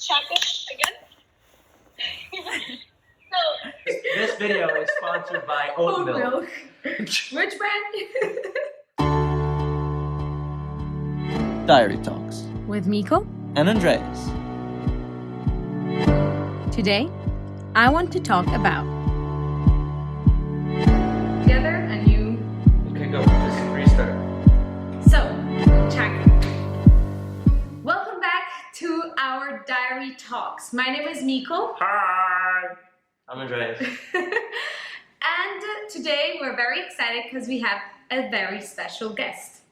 check it again. So This video is sponsored by oat milk. Which brand? Diary Talks With Micol and Andreas. Today, I want to talk about together and you. Okay, go. Just restart. So, check. Welcome back to our diary talks. My name is Micol. Hi. I'm Andreas. And today we're very excited because we have a very special guest.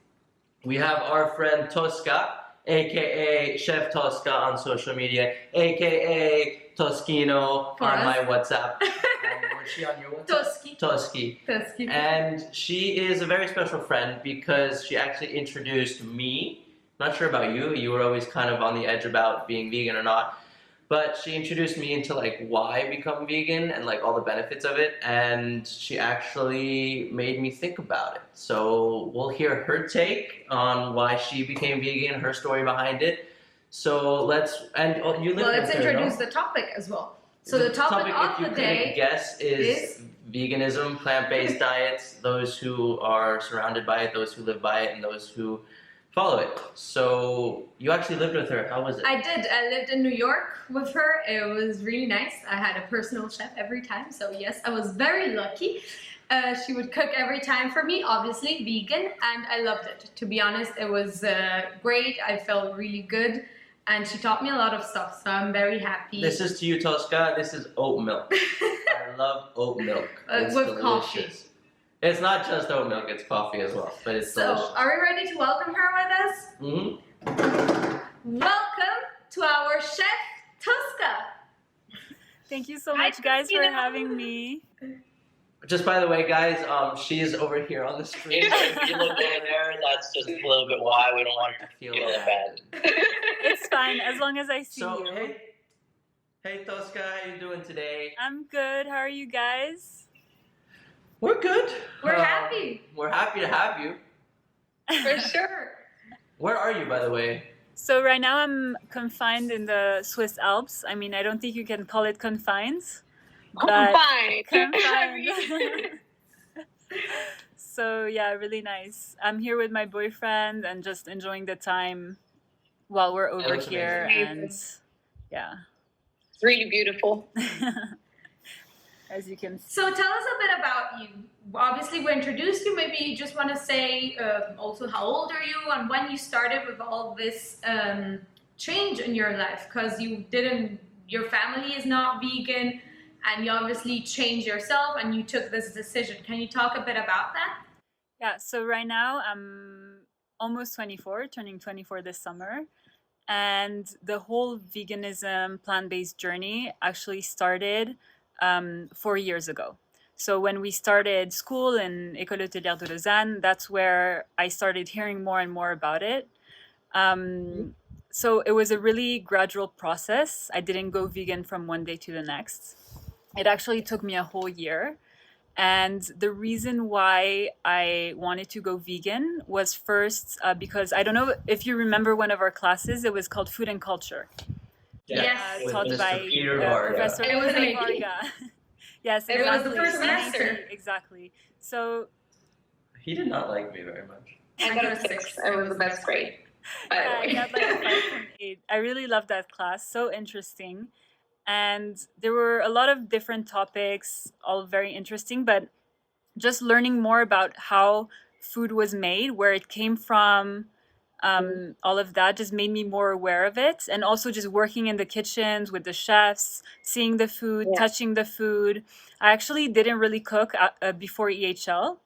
We have our friend Tosca, aka Chef Tosca on social media, aka Toskino on my WhatsApp. Was she on your WhatsApp? Toski. And she is a very special friend because she actually introduced me. Not sure about you. You were always kind of on the edge about being vegan or not. But she introduced me into like why become vegan and like all the benefits of it, and she actually made me think about it. So we'll hear her take on why she became vegan, her story behind it. So let's introduce the topic as well. So the topic of the day, guess, is veganism, plant-based diets, those who are surrounded by it, those who live by it, and those who follow it. So you actually lived with her. How was it? I did. I lived in New York with her. It was really nice. I had a personal chef every time. So yes, I was very lucky. She would cook every time for me, obviously vegan, and I loved it. To be honest, it was great. I felt really good. And she taught me a lot of stuff, so I'm very happy. This is to you, Tosca. This is oat milk. I love oat milk. It's with delicious. coffee. It's not just oat milk, it's coffee as well, but it's delicious. So, are we ready to welcome her with us? Mm-hmm. Welcome to our Chef Tosca. Thank you so much, guys, for having me. Just by the way, guys, she's over here on the screen. if you look over there, that's just a little bit why we don't want her to feel bad. It's fine, as long as I see you. Hey Tosca, how you doing today? I'm good. How are you guys? We're good. We're happy. We're happy to have you. For sure. Where are you, by the way? So right now I'm confined in the Swiss Alps. I mean, I don't think you can call it confined. Confined. So yeah, really nice. I'm here with my boyfriend and just enjoying the time while we're over here. And yeah. It's really beautiful. As you can see. So tell us a bit about you. Obviously, we introduced you. Maybe you just want to say also how old are you and when you started with all this change in your life, because your family is not vegan, and you obviously changed yourself and you took this decision. Can you talk a bit about that? Yeah. So right now I'm almost 24, turning 24 this summer. And the whole veganism, plant-based journey actually started 4 years ago. So when we started school in École Hôtelière de Lausanne, that's where I started hearing more and more about it. So it was a really gradual process. I didn't go vegan from one day to the next. It actually took me a whole year. And the reason why I wanted to go vegan was first because I don't know if you remember one of our classes, it was called Food and Culture. Yes. Taught Mr. by Peter Varga. Professor It was Peter an AP. Varga. Yes, It exactly. was the first semester. Exactly. So He did not like me very much. I got a 6. It was the best grade. By the yeah, I way. got like a 5.8. I really loved that class. So interesting. And there were a lot of different topics, all very interesting, but just learning more about how food was made, where it came from, all of that just made me more aware of it. And also just working in the kitchens with the chefs, seeing the food, touching the food. I actually didn't really cook before EHL.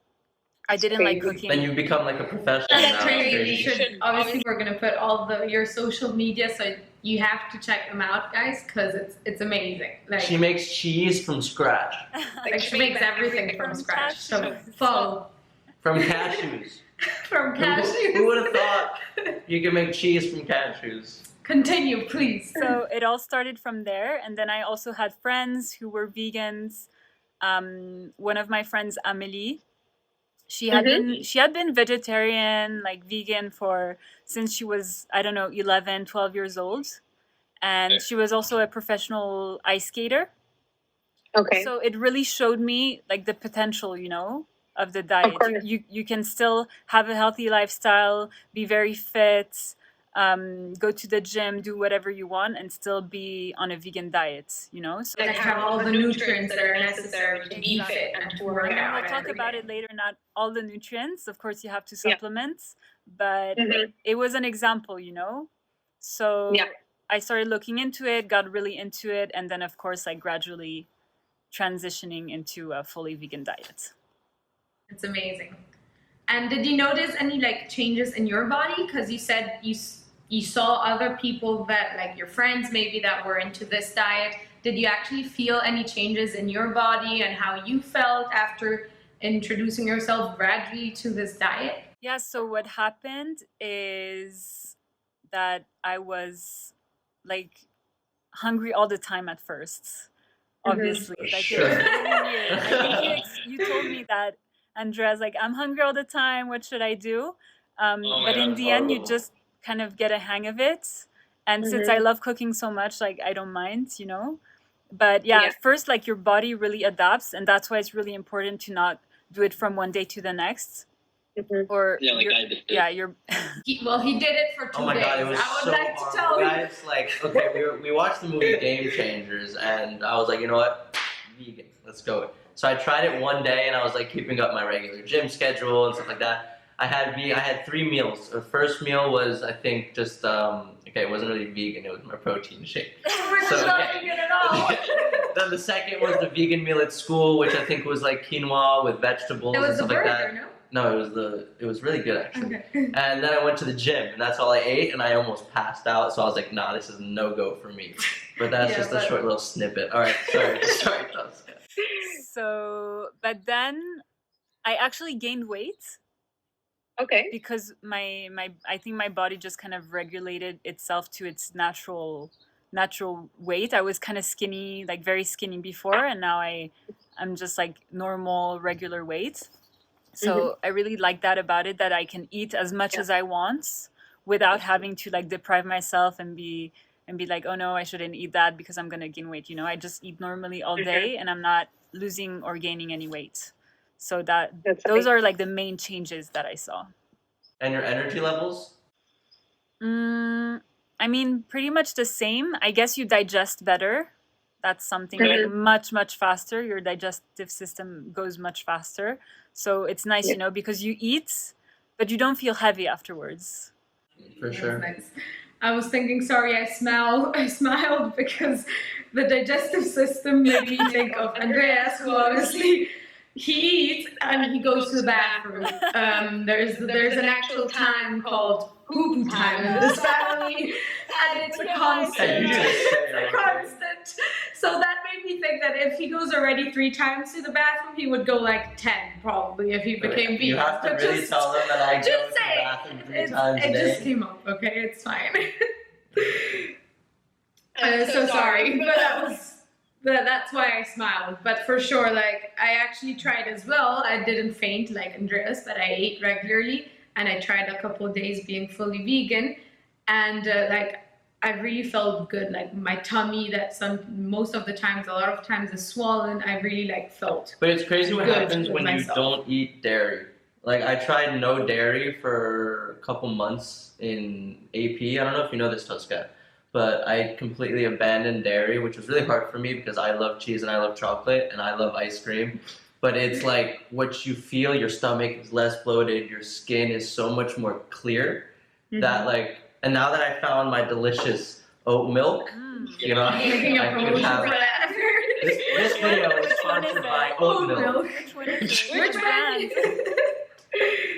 I didn't like cooking. Then you become like a professional That's now. crazy. You should, obviously, we're going to put all your social media, so you have to check them out, guys, because it's amazing. Like, She makes cheese from scratch. she makes everything from scratch. So cashews. follow. From cashews. From cashews. Who would have thought you could make cheese from cashews? Continue, please. So it all started from there. And then I also had friends who were vegans. One of my friends, Amélie, she had been vegetarian, like vegan since she was, I don't know, 11, 12 years old. and she was also a professional ice skater. Okay. So it really showed me like the potential, of the diet. course. You can still have a healthy lifestyle, be very fit, go to the gym, do whatever you want, and still be on a vegan diet. So Like have all the nutrients that are necessary to be fit and to work and out. we'll talk every about day. it later. Not all the nutrients, of course, you have to Yeah. supplement, but Mhm. it was an example, So Yeah. I started looking into it, got really into it, and then of course, like gradually transitioning into a fully vegan diet. It's amazing. And did you notice any like changes in your body? Because you said you saw other people that like your friends maybe that were into this diet. Did you actually feel any changes in your body and how you felt after introducing yourself gradually to this diet? Yeah, so what happened is that I was like hungry all the time at first. Obviously, like it was Sure. really weird. I think you told me that, Andreas, like I'm hungry all the time. What should I do? Oh my But in God, the end, you horrible. just kind of get a hang of it. And since I love cooking so much, like I don't mind, But yeah, Yeah. at first, like your body really adapts, and that's why it's really important to not do it from one day to the next. Or Yeah, like your- I did. yeah, you're He did it for 2 Oh my days. god, it was I would so like to hard, tell you. guys. Like, okay, we watched the movie Game Changers, and I was like, you know what, vegan, let's go. So I tried it one day, and I was like keeping up my regular gym schedule and stuff like that. I had 3 meals. The first meal was, I think, just okay, it wasn't really vegan. It was my protein shake. Which So, is not okay. vegan at all. Then the second was the vegan meal at school, which I think was like quinoa with vegetables It and was the stuff like burger, that. no? No, it was really good actually. Okay. And then I went to the gym, and that's all I ate, and I almost passed out. So I was like, nah, this is a no-go for me. But that's Yeah, just a but- short little snippet. All right, sorry, Tosca. so. But then I actually gained weight. Okay. Because I think my body just kind of regulated itself to its natural weight. I was kind of skinny, like very skinny before, and now I'm just like normal regular weight. So I really like that about it, that I can eat as much as I want without having to like deprive myself and be like, oh no, I shouldn't eat that because I'm gonna gain weight. I just eat normally all day, and I'm not losing or gaining any weight. So That's those amazing. are like the main changes that I saw. And your energy levels? I mean, pretty much the same. I guess you digest better. That's something like much, much faster. Your digestive system goes much faster. So it's nice, because you eat, but you don't feel heavy afterwards. For That's sure. nice. I was thinking, sorry, I smiled because the digestive system made me think of Andreas, who obviously he eats and he goes to the bathroom. There's an actual time called poop time in this family, and it's a constant. Hey, you just say it, It's a okay? constant. So that made me think that if he goes already 3 times to the bathroom, he would go like 10 probably if he became vegan. You have to But really just- tell them that I go just to the say bathroom 3 it times a just day. came up, okay? It's fine. So sorry, but that's why I smiled. But for sure, like I actually tried as well. I didn't faint like Andreas, but I ate regularly, and I tried a couple of days being fully vegan, and like I really felt good. Like my tummy, most of the times, a lot of times is swollen. I really like felt. But it's crazy what Good happens with when myself. you don't eat dairy. Like, I tried no dairy for a couple months in AP. I don't know if you know this, Tosca, but I completely abandoned dairy, which was really hard for me because I love cheese and I love chocolate and I love ice cream. But it's like what you feel, your stomach is less bloated, your skin is so much more clear that like, and now that I found my delicious oat milk, you know, Making a I could promotion have for that. this video is Which one is sponsored it? by Oat oat milk. milk. Which one is it? Which brand?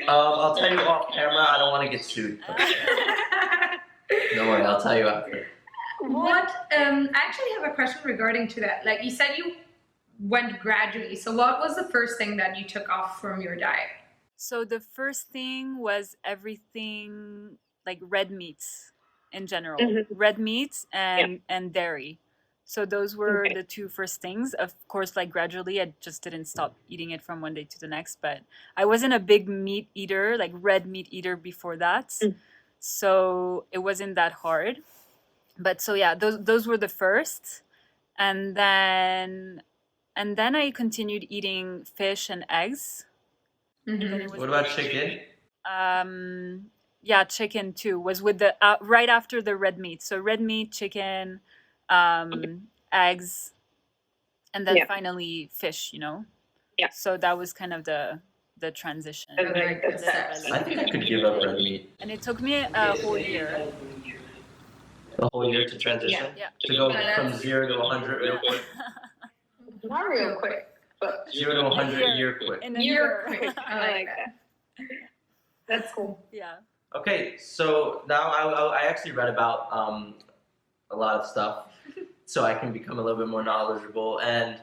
I'll tell you off camera. I don't want to get sued. Don't worry, I'll tell you after. What? I actually have a question regarding to that. Like you said, you went gradually. So what was the first thing that you took off from your diet? So the first thing was everything like red meats in general, red meats and dairy. So those were the 2 first things. Of course, like gradually, I just didn't stop eating it from one day to the next. But I wasn't a big meat eater, like red meat eater before that. So it wasn't that hard. But so yeah, those were the first, and then I continued eating fish and eggs. And then it was What about chicken? yeah, chicken too was with the right after the red meat. So red meat, chicken, eggs, and then Yeah. finally fish. Yeah. So that was kind of the transition. And like the steps. I think I could give up red meat. And it took me a whole year. A whole year to transition? Yeah. To go from 0 to 100 real quick? Not real quick, but 0 to 100 year quick. In a year year. quick. I like that. That's cool. Yeah. Okay, so now I actually read about a lot of stuff so I can become a little bit more knowledgeable. And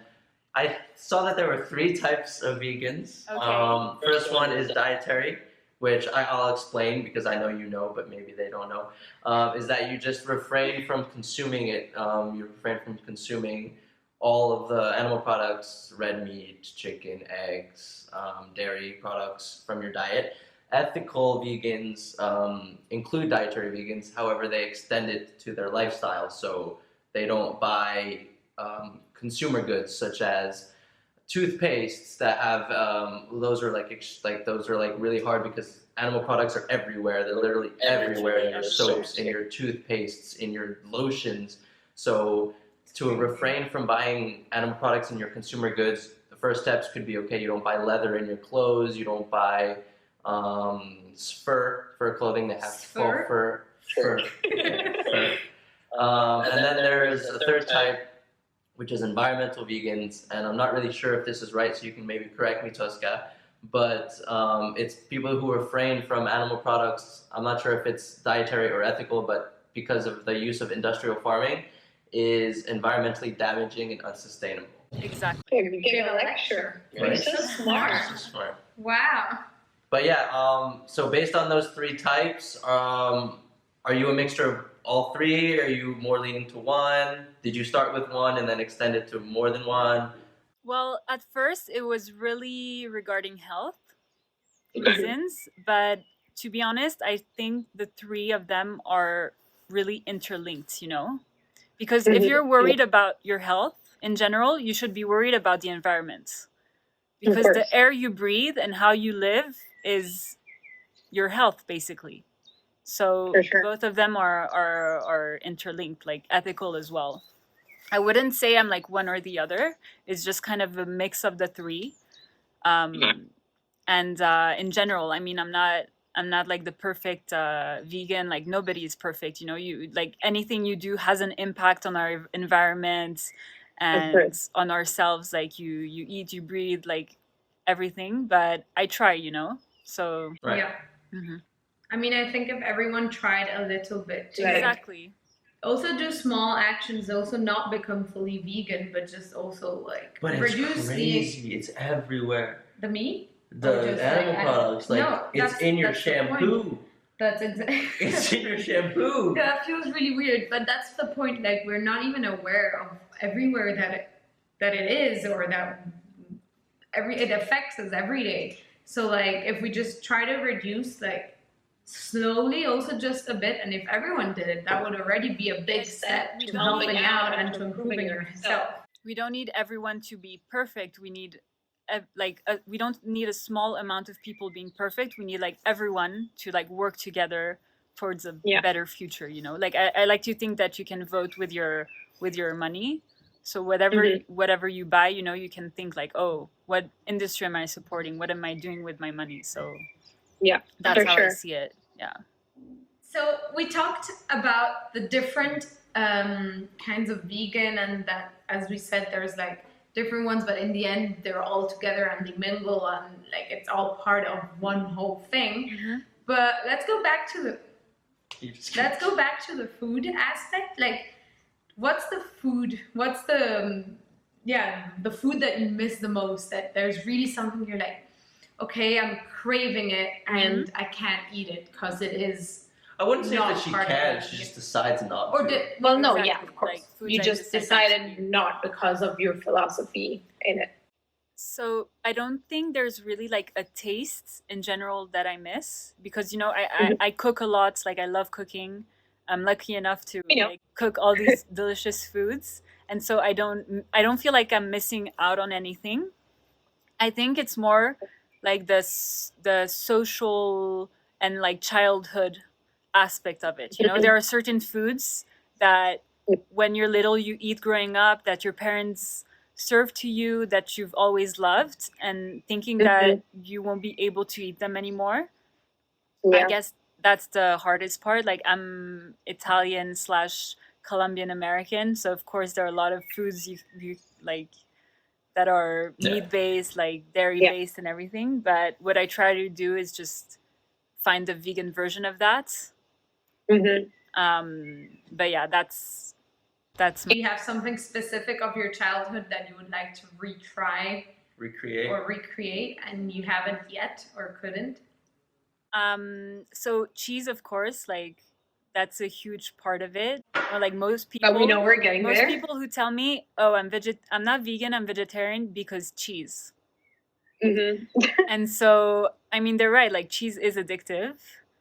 I saw that there were 3 types of vegans. Okay. First one is dietary, which I'll explain because I know you know, but maybe they don't know. Is that you just refrain from consuming it. You refrain from consuming all of the animal products, red meat, chicken, eggs, dairy products from your diet. Ethical vegans include dietary vegans, however, they extend it to their lifestyle. So they don't buy consumer goods such as toothpastes that have those are like really hard because animal products are everywhere. They're literally everywhere in your soaps, in your toothpastes, in your lotions. So to refrain from buying animal products in your consumer goods, the first steps could be, okay, you don't buy leather in your clothes, you don't buy fur clothing that has fur. And then there's a third type, which is environmental vegans, and I'm not really sure if this is right, so you can maybe correct me, Tosca, but it's people who refrain from animal products. I'm not sure if it's dietary or ethical, but because of the use of industrial farming, is environmentally damaging and unsustainable. Exactly. You gave a lecture. You're so smart. So smart. Wow. But yeah, so based on those 3 types, are you a mixture of all 3? Are you more leaning to one? Did you start with one and then extend it to more than one? Well, at first it was really regarding health reasons, but to be honest, I think the 3 of them are really interlinked, because if you're worried about your health in general, you should be worried about the environment, because the air you breathe and how you live is your health, basically. So both of them are interlinked, like ethical as well. I wouldn't say I'm like one or the other. It's just kind of a mix of the 3. And in general, I mean, I'm not like the perfect vegan. Like nobody is perfect. You like anything you do has an impact on our environment and on ourselves. Like you eat, you breathe, like everything. But I try, So Right. Yeah. Mm-hmm. I mean, I think if everyone tried a little bit to Exactly. also do small actions, also not become fully vegan, but just also like But it's reduce crazy. It's everywhere. the meat. The just animal like products, like No, it's that's- in your that's the shampoo. That's exactly. It's in your shampoo. That feels really weird, but that's the point. Like we're not even aware of everywhere that it is, or that it affects us every day. So like if we just try to reduce like slowly, also just a bit, and if everyone did it, that would already be a big step to helping out and to improving yourself. We don't need everyone to be perfect. We need we don't need a small amount of people being perfect. We need like everyone to like work together towards a better future. Like I like to think that you can vote with your money. So whatever you buy, you can think like, oh, what industry am I supporting? What am I doing with my money? So that's how I see it. Yeah. So we talked about the different kinds of vegan, and that, as we said, there's like different ones, but in the end they're all together and they mingle, and like it's all part of one whole thing. Mm-hmm. But let's go back to the food aspect. Like, what's the food? What's the the food that you miss the most? That there's really something you're like, okay, I'm craving it and I can't eat it because it is. I wouldn't say that she part of can. it. She just decides not Or to. did Well, no, Exactly. yeah, of course. Like, foods You I just decided not because of your philosophy in it. So I don't think there's really like a taste in general that I miss, because I cook a lot. Like I love cooking. I'm lucky enough to You know. like cook all these delicious foods, and so I don't feel like I'm missing out on anything. I think it's more like the social and like childhood aspect of it. You know, there are certain foods that when you're little you eat growing up, that your parents serve to you, that you've always loved, and thinking that you won't be able to eat them anymore. I Yeah. guess that's the hardest part. Like I'm Italian slash Colombian American, so of course there are a lot of foods you like that are Yeah. meat based, like dairy Yeah. based and everything. But what I try to do is just find the vegan version of that. But yeah, that's Do you have something specific of your childhood that you would like to retry Recreate. or recreate and you haven't yet or couldn't? so cheese, of course, like that's a huge part of it. Or like most people, But we know we're getting most there. people who tell me, "Oh, I'm not vegan, I'm vegetarian because cheese." And so, I mean, they're right. Like cheese is addictive.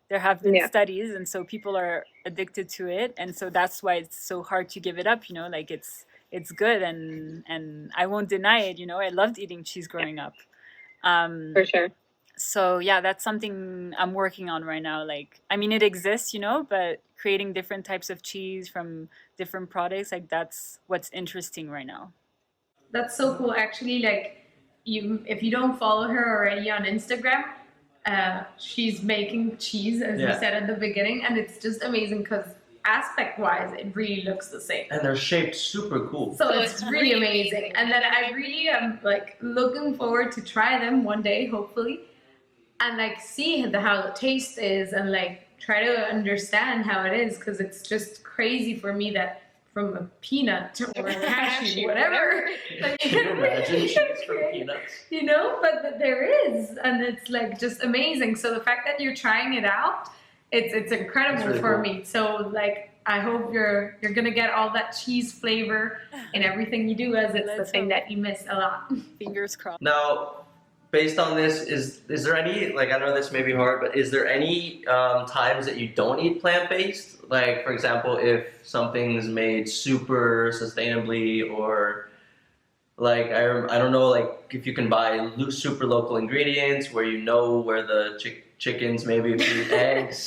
There have been Yeah. studies, and so people are addicted to it, and so that's why it's so hard to give it up. You know, like it's good, and I won't deny it. You know, I loved eating cheese growing up. For sure. So yeah, that's something I'm working on right now. Like, I mean, it exists, you know, but creating different types of cheese from different products, like that's what's interesting right now. That's so cool. Actually, like if you don't follow her already on Instagram, she's making cheese, as you Yeah. said at the beginning, and it's just amazing because aspect-wise, it really looks the same. And they're shaped super cool. So So it's it's really really amazing. amazing. And then I really am like looking forward to try them one day, hopefully, and like see how the taste is and like try to understand how it is, because it's just crazy for me that from a peanut or a cashew, whatever. Like, Can you imagine cheese from peanuts? you know, but there is, and it's like just amazing. So the fact that you're trying it out, it's incredible It's really for cool. me. So like I hope you're gonna get all that cheese flavor in everything you do, as it's the Let's thing hope. that you miss a lot. Fingers crossed. Now, based on this, is there any, like, I know this may be hard, but is there any times that you don't eat plant-based? Like, for example, if something's made super sustainably, or like, I don't know, like if you can buy super local ingredients where you know where the chickens maybe feed eggs.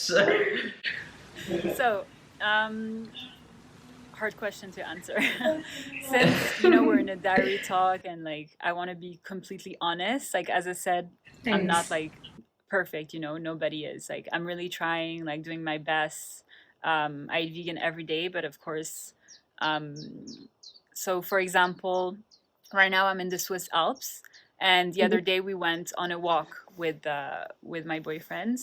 So, hard question to answer. Since, you know, we're in a diary talk and like I want to be completely honest, like as I said, I'm not Thanks. like perfect, you know, nobody is. Like I'm really trying, like doing my best. I eat vegan every day, but of course, so for example, right now I'm in the Swiss Alps, and the other day we went on a walk with my boyfriend,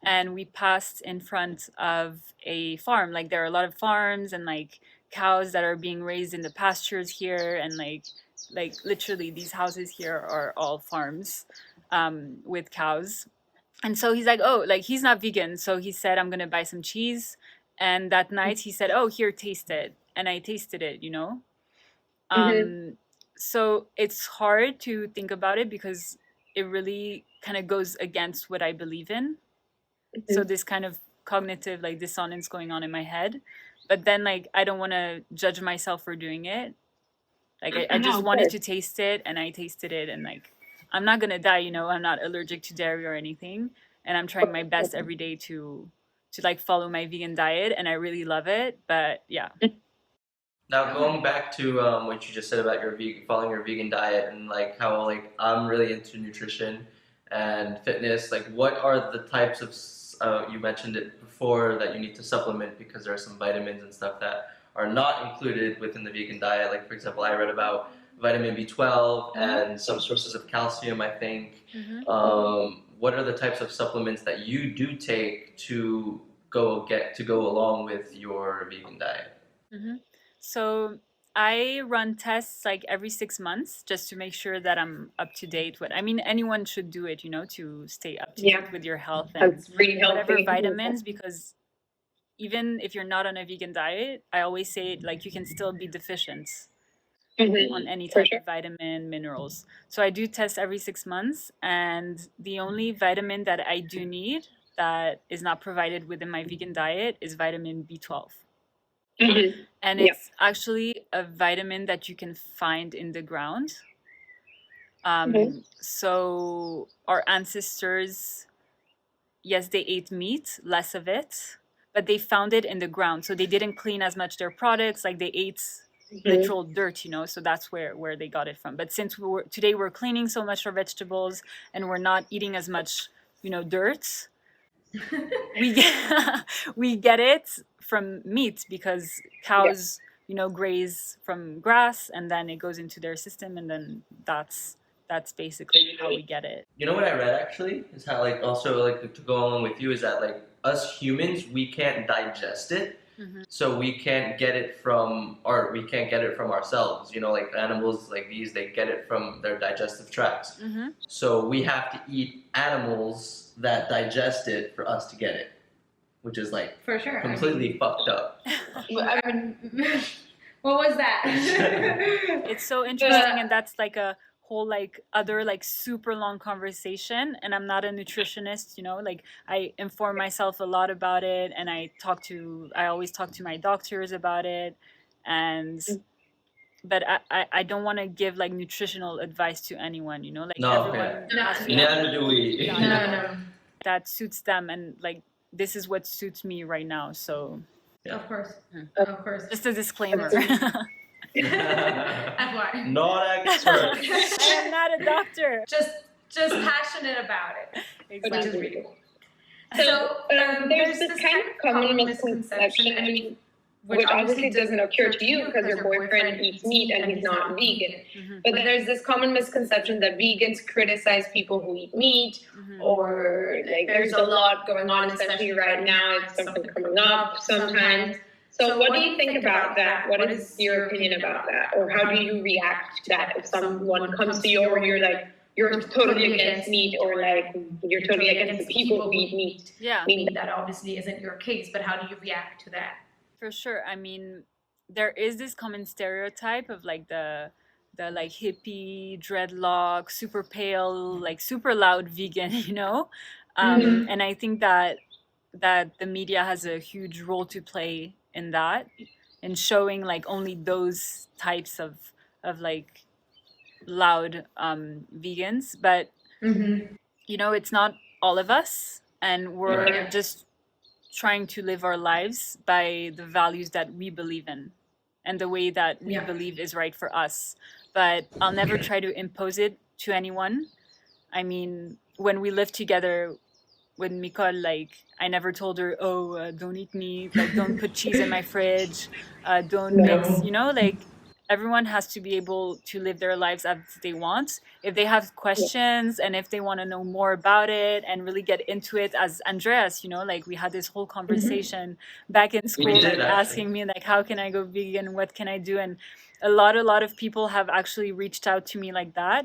and we passed in front of a farm. Like there are a lot of farms and like cows that are being raised in the pastures here, and like literally these houses here are all farms with cows. And so he's like, oh, like he's not vegan, so he said, I'm gonna buy some cheese. And that night he said, oh, here, taste it. And I tasted it, you know. So it's hard to think about it because it really kind of goes against what I believe in. So this kind of cognitive like dissonance going on in my head, but then like I don't want to judge myself for doing it. Like I No, just of wanted course. to taste it, and I tasted it, and like I'm not gonna die, you know. I'm not allergic to dairy or anything, and I'm trying my best every day to like follow my vegan diet, and I really love it. But yeah. Now, going back to what you just said about your following your vegan diet, and like how like I'm really into nutrition and fitness. Like, what are the types of you mentioned it before that you need to supplement because there are some vitamins and stuff that are not included within the vegan diet. Like, for example, I read about vitamin B12 and some sources of calcium, I think. What are the types of supplements that you do take to go along with your vegan diet? So I run tests like every 6 months just to make sure that I'm up to date with. I mean, anyone should do it, you know, to stay up to date with your health and That's really whatever healthy. vitamins, because even if you're not on a vegan diet, I always say like you can still be deficient on any For type sure. of vitamin, minerals. So I do test every 6 months, and the only vitamin that I do need that is not provided within my vegan diet is vitamin B12. Mhm. And Yeah. it's actually a vitamin that you can find in the ground. So our ancestors, yes, they ate meat, less of it, but they found it in the ground. So they didn't clean as much their products, like they ate literal dirt, you know, so that's where they got it from. But since today we're cleaning so much our vegetables and we're not eating as much, you know, dirt, we get it from meat, because cows, you know, graze from grass and then it goes into their system, and then that's basically how we get it. You know what I read actually is how, like, also, like, to go along with you, is that, like, us humans, we can't digest it, so we can't get it from ourselves. You know, like animals like these, they get it from their digestive tracts. So we have to eat animals that digest it for us to get it, which is like For sure. completely fucked up. I mean, what was that? It's so interesting, and that's like a whole like other like super long conversation, and I'm not a nutritionist, you know, like I inform myself a lot about it, and I always talk to my doctors about it, and but I don't want to give like nutritional advice to anyone, you know, like No, everyone yeah. has to Neither do we. No. that suits them, and like this is what suits me right now, so Yeah. Of course. Mm. Of course. just a disclaimer. FYI. Not expert. I am not a doctor. Just passionate about it, which is Exactly. really cool. So There's this kind of common misconception, I mean, which obviously doesn't occur to you because your boyfriend eats meat and he's not vegan. But there's this common misconception that vegans criticize people who eat meat, or like there's a lot going on, especially right now. It's something coming up sometimes. So what do you think about that? What is your opinion about that? Or how do you react to that if someone comes to you, or you're totally against meat, or like you're totally against the people who eat meat? Yeah. I mean, that obviously isn't your case, but how do you react to that? For sure. I mean, there is this common stereotype of like the like hippie, dreadlock, super pale, like super loud vegan, you know? And I think that the media has a huge role to play in that, in showing like only those types of like loud vegans. But you know, it's not all of us, and we're Yeah. just trying to live our lives by the values that we believe in and the way that we Yeah. believe is right for us. But I'll never try to impose it to anyone. I mean, when we lived together with Micol, like I never told her, oh, don't eat meat, like don't put cheese in my fridge, don't mix, you know, like everyone has to be able to live their lives as they want. If they have questions and if they want to know more about it and really get into it, as Andreas, you know, like we had this whole conversation back in school, did, like actually. asking me like, how can I go vegan? What can I do? And a lot of people have actually reached out to me like that,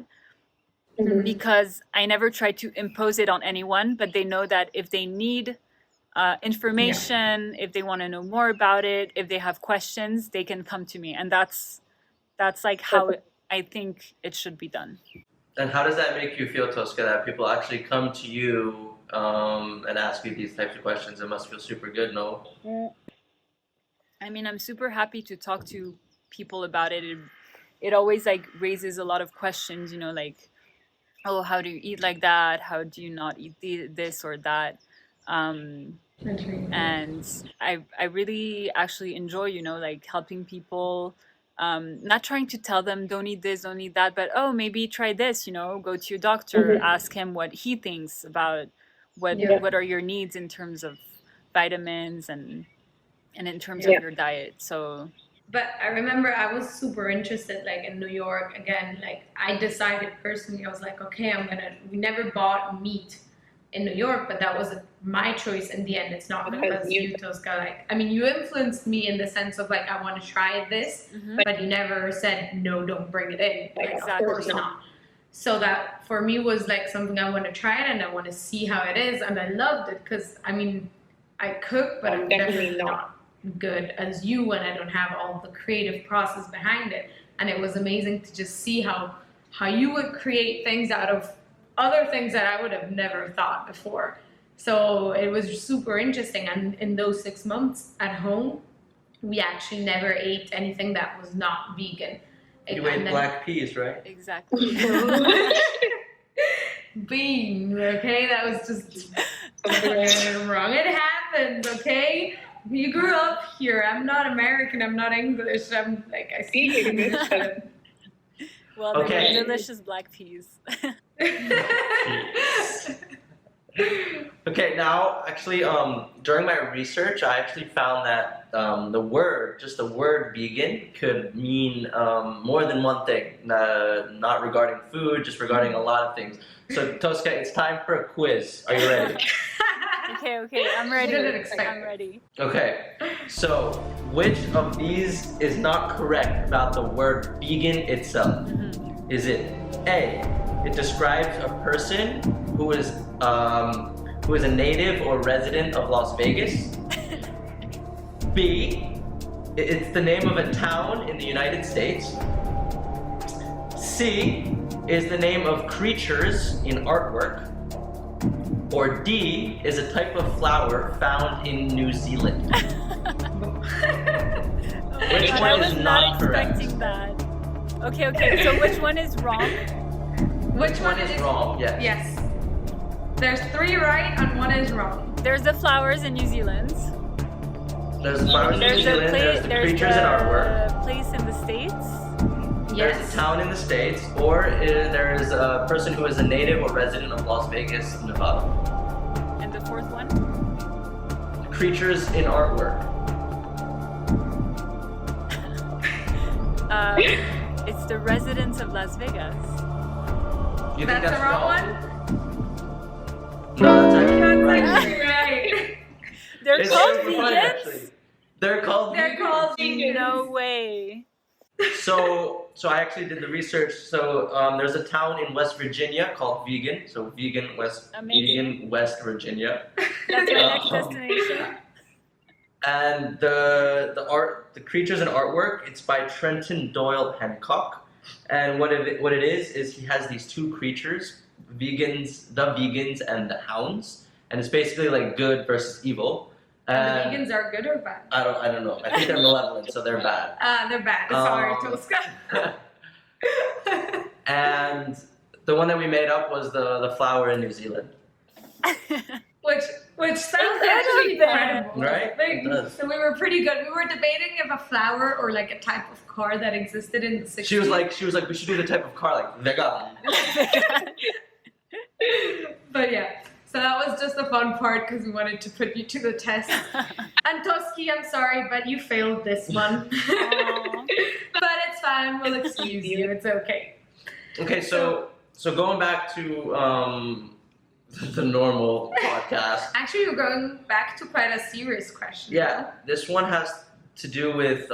because I never tried to impose it on anyone, but they know that if they need information, if they want to know more about it, if they have questions, they can come to me. And that's like how I think it should be done. And how does that make you feel, Tosca, that people actually come to you and ask you these types of questions? It must feel super good, no? I mean, I'm super happy to talk to people about it. It always like raises a lot of questions, you know, like, oh, how do you eat like that? How do you not eat this or that? And I really actually enjoy, you know, like helping people, not trying to tell them don't eat this, don't eat that, but oh, maybe try this, you know, go to your doctor, ask him what he thinks about what are your needs in terms of vitamins and in terms of your diet. So But I remember I was super interested, like in New York again. Like I decided personally, I was like, okay, we never bought meat in New York, but that was my choice in the end. It's not because you, Tosca, like, I mean, you influenced me in the sense of like, I want to try this, but you never said, no, don't bring it in. Like, Exactly. Of course not. So that for me was like something I want to try it and I want to see how it is. And I loved it because, I mean, I cook, but I'm definitely not good as you, and I don't have all the creative process behind it. And it was amazing to just see how you would create things out of other things that I would have never thought before. So it was super interesting. And in those 6 months at home, we actually never ate anything that was not vegan. You ate black peas, right? Exactly. Beans, okay? That was just wrong. It happened, okay? You grew up here. I'm not American. I'm not English. I'm like, I see English. Well, Okay. they're delicious black peas. Okay, now actually, during my research, I actually found that the word vegan could mean more than one thing. Not regarding food, just regarding a lot of things. So Tosca, it's time for a quiz. Are you ready? Okay, I'm ready. Didn't expect I'm ready. Okay, so which of these is not correct about the word vegan itself? Is it A, it describes a person who is a native or resident of Las Vegas? B, it's the name of a town in the United States? C, is the name of creatures in artwork? Or D, is a type of flower found in New Zealand? Which I one was is not not correct? expecting that. Okay, so which one is wrong? Which one is wrong? Yes. Yes. There's 3 right and 1 is wrong. There's the flowers in New Zealand. There's the flowers in New Zealand, there's the creatures in artwork. Place in the States. There's a town in the States, or there is a person who is a native or resident of Las Vegas, Nevada. And the fourth one? Creatures in artwork. It's the residents of Las Vegas. You think That's the wrong one? No, that's actually That's right. actually right. They're It's called super funny, vegans? actually. They're called They're vegans. called vegans. No way. So I actually did the research. So there's a town in West Virginia called Vegan. So Vegan West Virginia. That's your next destination? And the creatures and artwork, it's by Trenton Doyle Hancock. And what it is he has these 2 creatures, the vegans and the hounds, and it's basically like good versus evil. And the vegans are good or bad? I don't know. I think they're malevolent, so they're bad. They're bad. Sorry, Tosca. And the one that we made up was the flower in New Zealand. Which sounds Incredible. actually incredible. Right? Like, It does. so we were pretty good. We were debating if a flower or like a type of car that existed in the 60s. She was like, we should do the type of car like vegan. But yeah, so that was just the fun part because we wanted to put you to the test. And Toski, I'm sorry, but you failed this one. But it's fine. We'll excuse you. It's okay. Okay, so going back to the normal podcast. Actually, you're going back to quite a serious question. Yeah, this one has to do with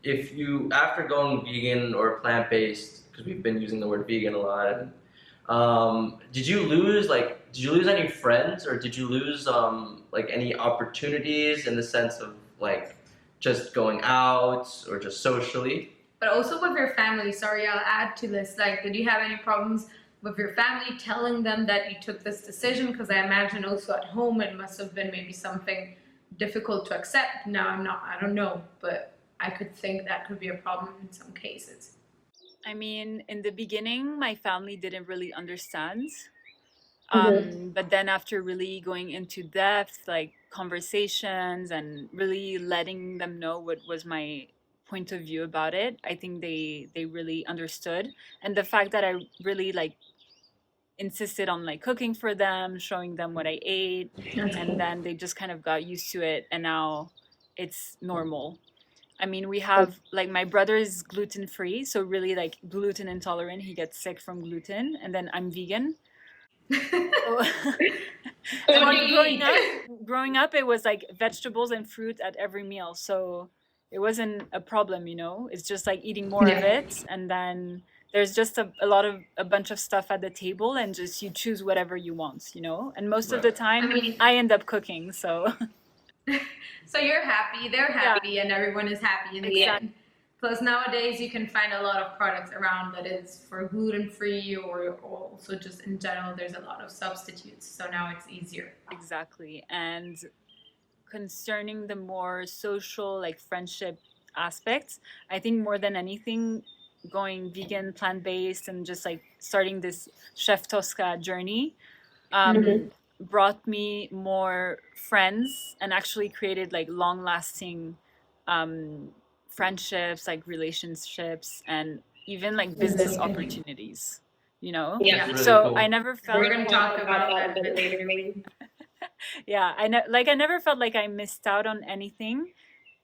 if you, after going vegan or plant-based, because we've been using the word vegan a lot, did you lose any friends, or did you lose like any opportunities in the sense of like just going out or just socially? But also with your family, sorry, I'll add to this. Like, did you have any problems with your family telling them that you took this decision? Because I imagine also at home it must have been maybe something difficult to accept. Now I don't know, but I could think that could be a problem in some cases. I mean, in the beginning, my family didn't really understand. But then after really going into depth, like conversations and really letting them know what was my point of view about it, I think they really understood. And the fact that I really like insisted on like cooking for them, showing them what I ate, and then they just kind of got used to it, and now it's normal. I mean, we have like my brother is gluten-free, so really like gluten intolerant. He gets sick from gluten, and then I'm vegan. Growing up, it was like vegetables and fruit at every meal, so it wasn't a problem, you know. It's just like eating more of it, and then there's just a bunch of stuff at the table, and just you choose whatever you want, you know. And most of the time, I end up cooking, so. So you're happy, they're happy, and everyone is happy in the end. Plus nowadays you can find a lot of products around that is for gluten-free or also just in general there's a lot of substitutes. So now it's easier. Exactly. And concerning the more social, like friendship aspects, I think more than anything, going vegan, plant-based, and just like starting this Chef Tosca journey brought me more friends and actually created like long-lasting friendships, like relationships, and even like business opportunities, you know? Yeah. Really So cool. I never felt We're going to talk about that a bit later, maybe. yeah, I never felt like I missed out on anything,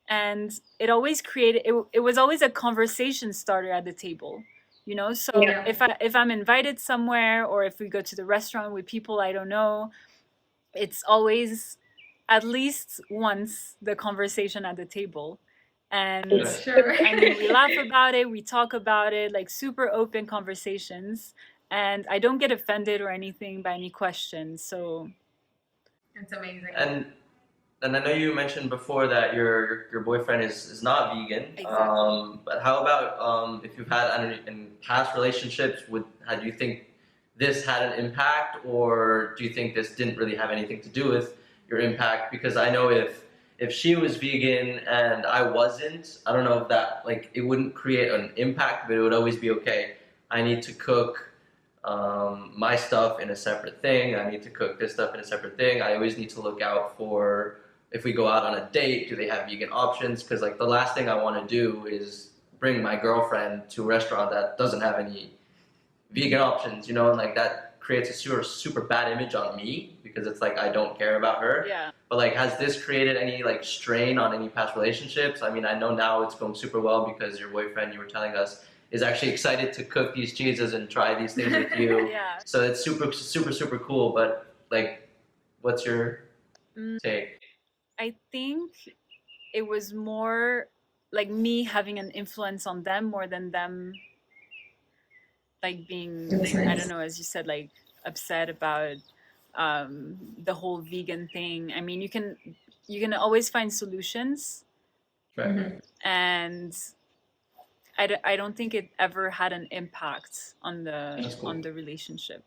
and it always created it was always a conversation starter at the table, you know. So Yeah. if I'm invited somewhere, or if we go to the restaurant with people I don't know, it's always at least once the conversation at the table. And Yeah. Sure. I mean, we laugh about it, we talk about it, like super open conversations, and I don't get offended or anything by any questions. So It's amazing. And I know you mentioned before that your boyfriend is not vegan. Exactly. But how about if you've had in past relationships, do you think this had an impact, or do you think this didn't really have anything to do with your impact? Because I know if she was vegan and I wasn't, I don't know if that, like, it wouldn't create an impact, but it would always be okay. I need to cook my stuff in a separate thing. I need to cook this stuff in a separate thing. I always need to look out for, if we go out on a date, do they have vegan options? Because like the last thing I want to do is bring my girlfriend to a restaurant that doesn't have any vegan options, you know, and like that creates a super bad image on me because it's like I don't care about her. yeah. But like, has this created any like strain on any past relationships? I mean, I know now it's going super well because your boyfriend, you were telling us, is actually excited to cook these cheeses and try these things with you. Yeah. So it's super cool. But like, what's your take? I think it was more like me having an influence on them more than them like being, That's I nice. don't know, as you said, like upset about the whole vegan thing. I mean, you can always find solutions, Right. and I don't think it ever had an impact on That's cool. on the relationship,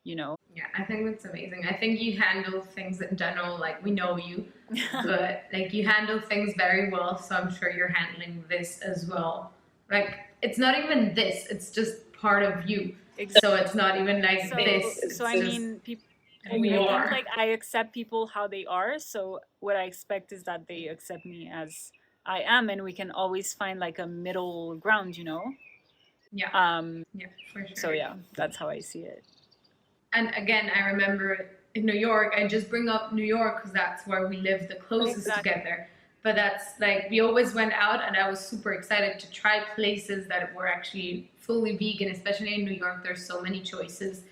you know. Yeah, I think that's amazing. I think you handle things in general, like we know you, but like you handle things very well. So I'm sure you're handling this as well. Like it's not even this; it's just part of you. So it's not even like this. It's So I just mean, people. who I you think are. like I accept people how they are. So what I expect is that they accept me as I am, and we can always find like a middle ground, you know. Yeah, yeah, for sure. So yeah, that's how I see it. And again, I remember in New York, I just bring up New York because that's where we live the closest Exactly. together. But that's like, we always went out and I was super excited to try places that were actually fully vegan, especially in New York, there's so many choices.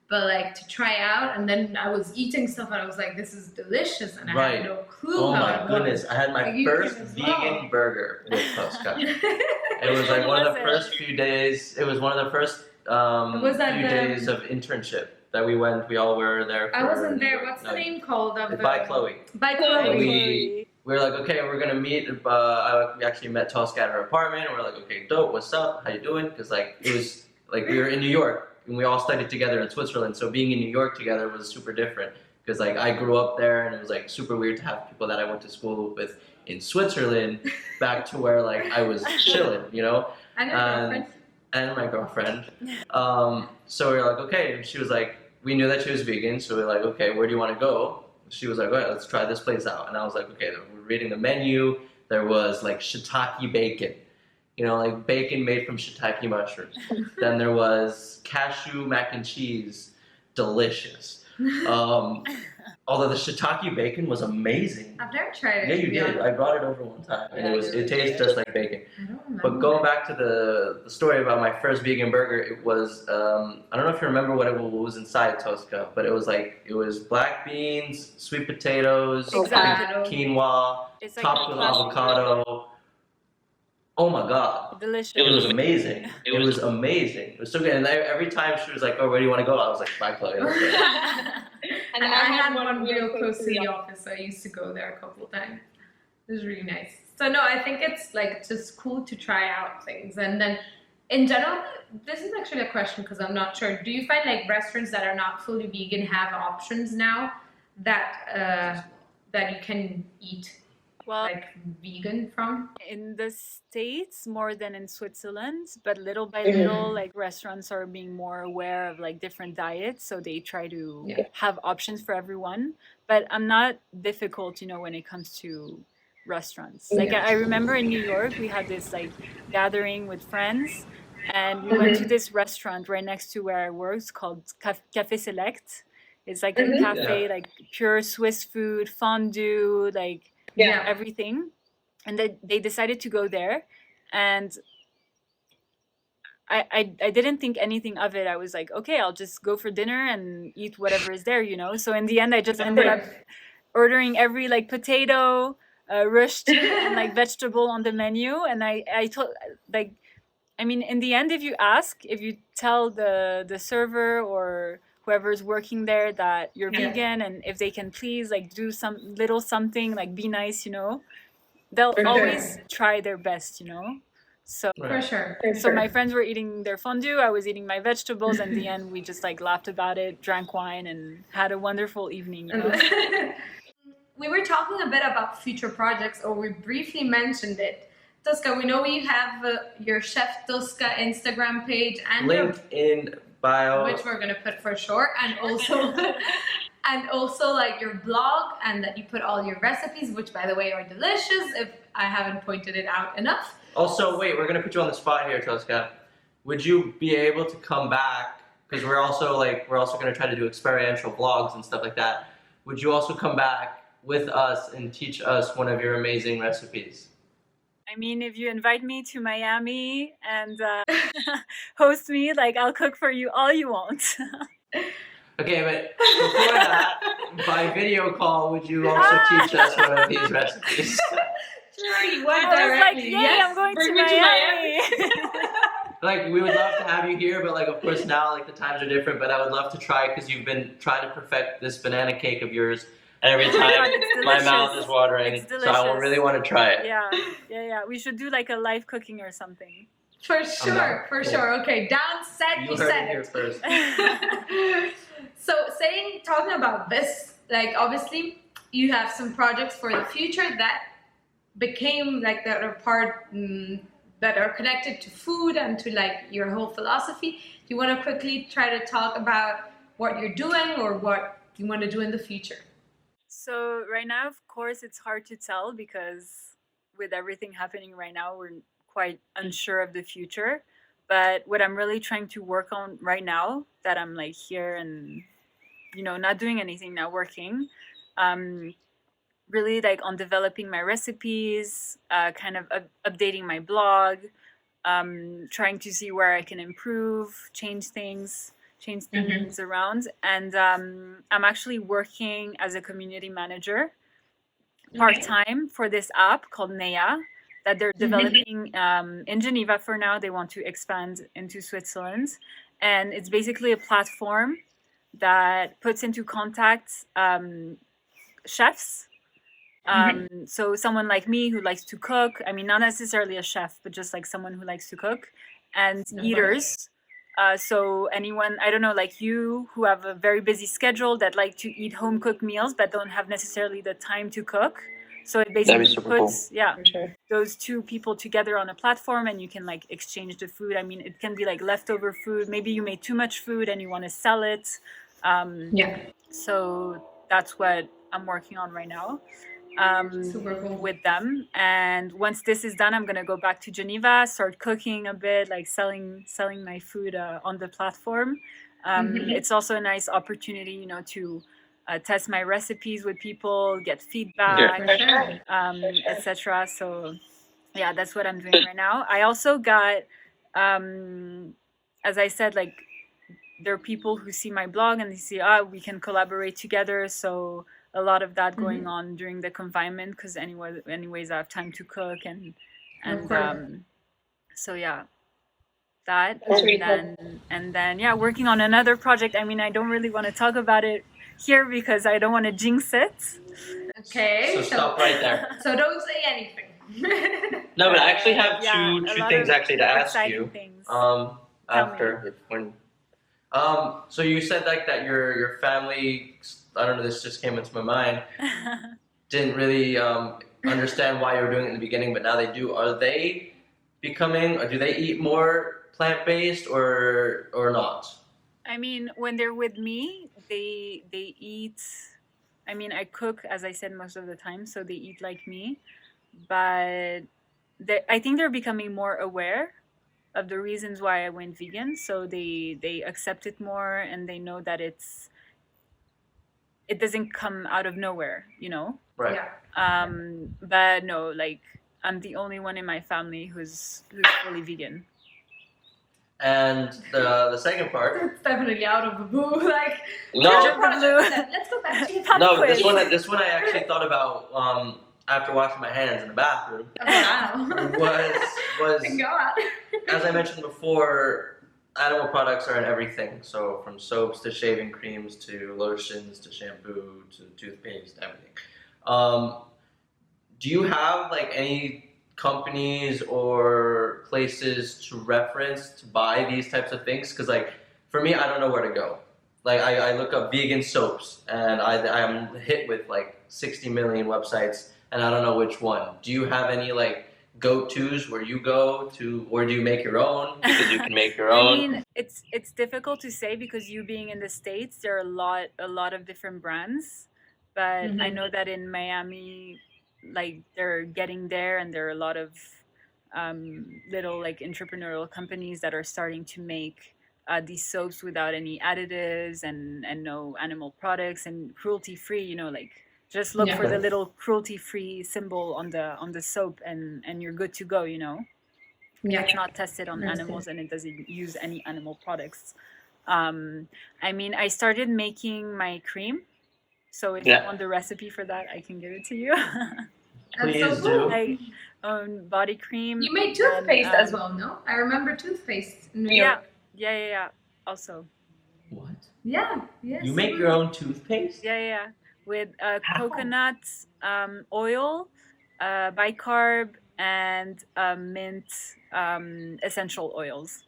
But like to try out, and then I was eating stuff and I was like, this is delicious. And I Right. had no clue Oh how my it goodness! was. I had my Like, you first can as vegan well. burger with Tosca. It was like How one of was the it? first few days. It was one of the first Was that few the- days of internship that we went. We all were there. I for wasn't there. New York. What's the name called? Of By Chloe. By Chloe. Chloe. We were like, okay, we're gonna meet. We actually met Tosca at her apartment, and we're like, okay, dope. What's up? How you doing? Because like it was like we were in New York and we all studied together in Switzerland. So being in New York together was super different. Because like I grew up there, and it was like super weird to have people that I went to school with in Switzerland back to where like I was chilling, you know. And your girlfriend. And my girlfriend. So we were like, okay. And she was like, we knew that she was vegan, so we were like, okay, where do you want to go? She was like, all right, let's try this place out. And I was like, okay. We're reading the menu. There was like shiitake bacon, you know, like bacon made from shiitake mushrooms. Then there was cashew mac and cheese, delicious. Although the shiitake bacon was amazing. I've never tried it. Yeah, to you be did. honest. I brought it over one time, and Yeah, it tastes just like bacon. I don't remember. But going back to the story about my first vegan burger, it was I don't know if you remember what was inside Tosca, but it was black beans, sweet potatoes, Exactly. quinoa, It's like topped a with classic. avocado. Oh my god, Delicious. it was amazing! It was amazing. It was so good. And every time she was like, "Oh, where do you want to go?" I was like, "Bye, Chloe." Let's go." And I had one real close to the office, so I used to go there a couple of times. It was really nice. So no, I think it's like just cool to try out things. And then in general, this is actually a question because I'm not sure. Do you find like restaurants that are not fully vegan have options now that that you can eat Well, like vegan from? in the States more than in Switzerland, but little by little, like restaurants are being more aware of like different diets, so they try to Yeah. have options for everyone. But I'm not difficult, when it comes to restaurants. Like Yeah. I remember in New York, we had this like gathering with friends, and we went to this restaurant right next to where I worked called Café Select. It's like a cafe, like pure Swiss food, fondue, like Yeah. everything. And they decided to go there, and I didn't think anything of it. I was like, okay, I'll just go for dinner and eat whatever is there, So in the end, I just ended up ordering every like potato, rushed and like vegetable on the menu. And I told like, I mean, in the end, if you tell the server or whoever's working there that you're vegan, and if they can please like do some little something, like be nice, they'll For always sure. try their best, So For sure. so my friends were eating their fondue, I was eating my vegetables, and in the end we just like laughed about it, drank wine, and had a wonderful evening. We were talking a bit about future projects, or we briefly mentioned it. Tosca, we know you have your Chef Tosca Instagram page and Link in bio. which we're gonna put for sure, and also and also like your blog, and that you put all your recipes, which by the way are delicious if I haven't pointed it out enough. Also, wait, we're gonna put you on the spot here, Tosca. Would you be able to come back? Because we're also gonna try to do experiential vlogs and stuff like that. Would you also come back with us and teach us one of your amazing recipes? I mean, if you invite me to Miami and host me, like I'll cook for you all you want. Okay, but before that, by video call, would you also teach us one of these recipes? Sure, you went I was like, directly. yay, Yes, I'm going bring to me Miami. Like, we would love to have you here, but like, of course, now like the times are different. But I would love to try because you've been trying to perfect this banana cake of yours, and every Oh my God, time it's my mouth delicious. is watering. It's So I delicious. really want to try it. Yeah. We should do like a live cooking or something. For down. sure, for Cool. sure. Okay, down, set, You you heard it said here it. first. So talking about this, like obviously you have some projects for the future that became like that are part that are connected to food and to like your whole philosophy. Do you want to quickly try to talk about what you're doing or what you want to do in the future? So right now, of course, it's hard to tell because with everything happening right now, we're quite unsure of the future. But what I'm really trying to work on right now, that I'm like here and not doing anything now, working, really like on developing my recipes, kind of updating my blog, trying to see where I can improve, change things around. And I'm actually working as a community manager part-time for this app called Neia that they're developing in Geneva for now. They want to expand into Switzerland. And it's basically a platform that puts into contact chefs. So someone like me who likes to cook, I mean, not necessarily a chef, but just like someone who likes to cook, and eaters. So anyone, I don't know, like you who have a very busy schedule that like to eat home cooked meals but don't have necessarily the time to cook. So it basically puts those two people together on a platform, and you can like exchange the food. I mean, it can be like leftover food. Maybe you made too much food and you want to sell it. So that's what I'm working on right now. Super cool. With them, and once this is done, I'm gonna go back to Geneva, start cooking a bit, like selling my food on the platform. It's also a nice opportunity, to test my recipes with people, get feedback, etc. So yeah, that's what I'm doing right now. I also got, as I said, like there are people who see my blog and they see, we can collaborate together. So a lot of that going on during the confinement, because anyways I have time to cook and so yeah, that. And then working on another project. I mean, I don't really want to talk about it here because I don't want to jinx it. Okay, So stop right there. So don't say anything. No, but I actually have Yeah, two a lot things of actually to ask exciting you. things. After if when. So you said like that your family, I don't know, this just came into my mind, didn't really understand why you were doing it in the beginning, but now they do. Are they becoming, or do they eat more plant-based or not? I mean, when they're with me, they eat. I mean, I cook, as I said, most of the time, so they eat like me. But I think they're becoming more aware of the reasons why I went vegan, so they accept it more, and they know that it doesn't come out of nowhere, you know. Right. Yeah. But no, like I'm the only one in my family who's fully vegan. And the second part. It's definitely out of the blue. Like, No. let's go back to the No, quiz. this one I actually thought about after washing my hands in the bathroom. Wow. Was Go on. as I mentioned before, animal products are in everything. So from soaps to shaving creams to lotions to shampoo to toothpaste, everything. Do you have like any companies or places to reference to buy these types of things? Because like for me, I don't know where to go. Like I look up vegan soaps and I'm hit with like 60 million websites and I don't know which one. Do you have any like go-tos where you go to, or do you make your own? Because you can make your own. I mean, it's difficult to say because you being in the States, there are a lot of different brands. But I know that in Miami, like they're getting there, and there are a lot of little like entrepreneurial companies that are starting to make these soaps without any additives and no animal products and cruelty-free. You know, like just look for the little cruelty-free symbol on the soap, and you're good to go. You know, it's not tested on animals, and it doesn't use any animal products. I mean, I started making my cream. So if you want the recipe for that, I can give it to you. Please do. I own body cream. You made toothpaste as well, no? I remember toothpaste in New York. Yeah. Also. What? Yeah. Yes. You make your own toothpaste? Yeah. With coconut oil, bicarb, and mint essential oils.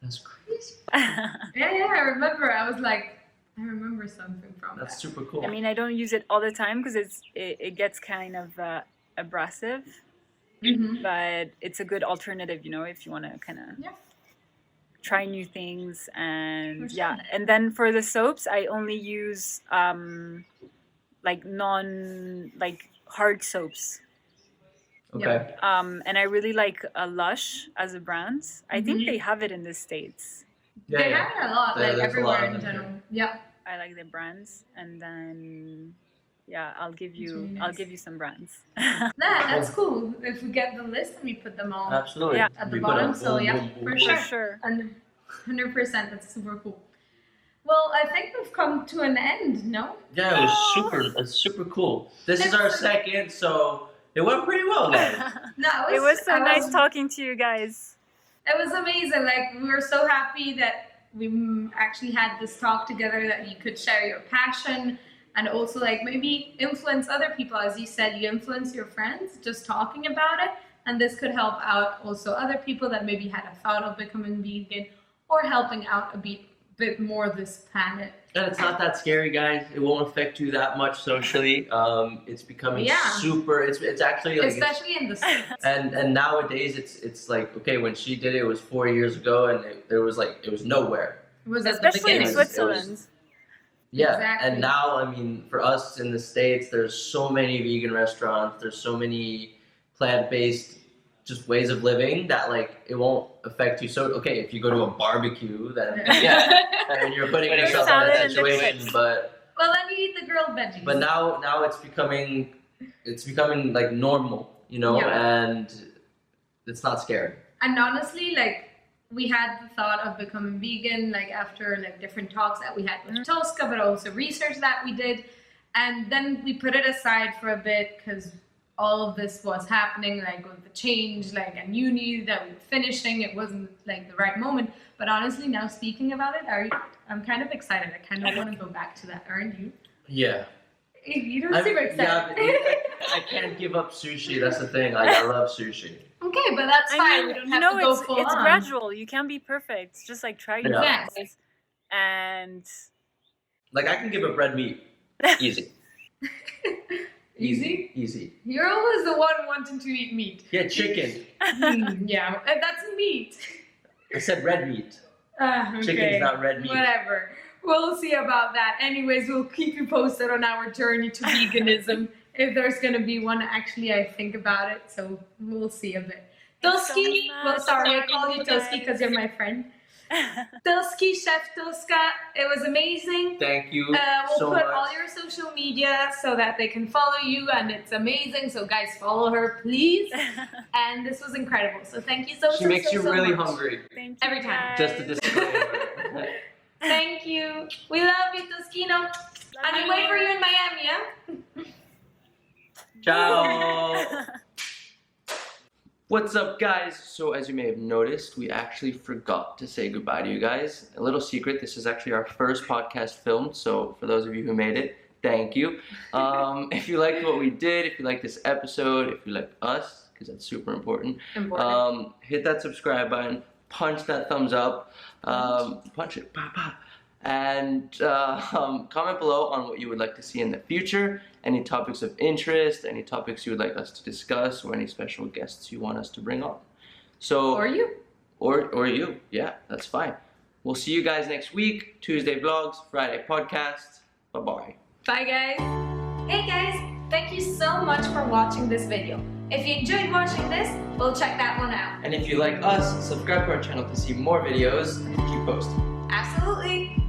That's crazy. Yeah. I remember. I was like, I remember something from That's that. super cool. I mean, I don't use it all the time because it gets kind of abrasive, but it's a good alternative, you know, if you want to kind of try new things. And and then for the soaps, I only use like hard soaps. Okay. And I really like Lush as a brand. I think they have it in the States. They have it a lot, like everywhere in general. Yeah. I like the brands, and then I'll give you some brands. That's cool. If we get the list and we put them all Absolutely. at the bottom, so for sure. And 100%, that's super cool. Well, I think we've come to an end, no? Yeah, it's super cool. This is our second, so it went pretty well, guys. No, it was so nice talking to you guys. It was amazing. Like, we were so happy that we actually had this talk together, that you could share your passion and also like maybe influence other people. As you said, you influence your friends just talking about it, and this could help out also other people that maybe had a thought of becoming vegan or helping out a bit more this planet. And it's not that scary, guys. It won't affect you that much socially. It's becoming super. It's actually like, especially in the States. And nowadays it's like, okay, when she did it, it was 4 years ago, and it was nowhere. It was especially in Switzerland. Exactly. And now, I mean, for us in the States, there's so many vegan restaurants. There's so many plant-based just ways of living that like it won't affect you. So okay, if you go to a barbecue, then I mean you're putting yourself in that situation. But well, then you eat the grilled veggies. But now it's becoming like normal, you know, and it's not scary. And honestly, like we had the thought of becoming vegan, like after like different talks that we had with Tosca, but also research that we did, and then we put it aside for a bit because all of this was happening, like with the change, like and uni that we were finishing, it wasn't like the right moment. But honestly, now speaking about it, I'm kind of excited. I kind of want to go back to that, aren't you? Yeah. You don't seem excited. I can't give up sushi. That's the thing. Like, I love sushi. Okay, but that's fine. We don't have to go full it's on. gradual. You can't be perfect. It's just like try your Yeah. best. And Like, I can give up red meat. Easy. Easy? Easy. You're always the one wanting to eat meat. Yeah, chicken. Yeah, and that's meat. I said red meat. Okay. Chicken's not red meat. Whatever. We'll see about that. Anyways, we'll keep you posted on our journey to veganism. If there's gonna be one, actually, I think about it, so we'll see a bit. Thanks so Toski, well, much. sorry, I called you Toski because you're my friend. Toski, Chef Tosca, it was amazing. Thank you We'll so put much. all your social media so that they can follow you, and it's amazing. So guys, follow her, please. And this was incredible. So thank you She makes you really much. hungry. Thank you, Every time. Just a guys. disclaimer. Thank you. We love you, Toskino. And we wait for you in Miami, yeah? Ciao. What's up, guys? So as you may have noticed, we actually forgot to say goodbye to you guys. A little secret, this is actually our first podcast filmed, so for those of you who made it, thank you. If you liked what we did, if you liked this episode, if you liked us, because that's super important, hit that subscribe button, punch that thumbs up, punch it, pa, pa. And comment below on what you would like to see in the future, any topics of interest, any topics you would like us to discuss, or any special guests you want us to bring on. So, Or you. Or you, yeah, that's fine. We'll see you guys next week. Tuesday vlogs, Friday podcast. Bye-bye. Bye, guys. Hey, guys. Thank you so much for watching this video. If you enjoyed watching this, well, check that one out. And if you like us, subscribe to our channel to see more videos and keep posting. Absolutely.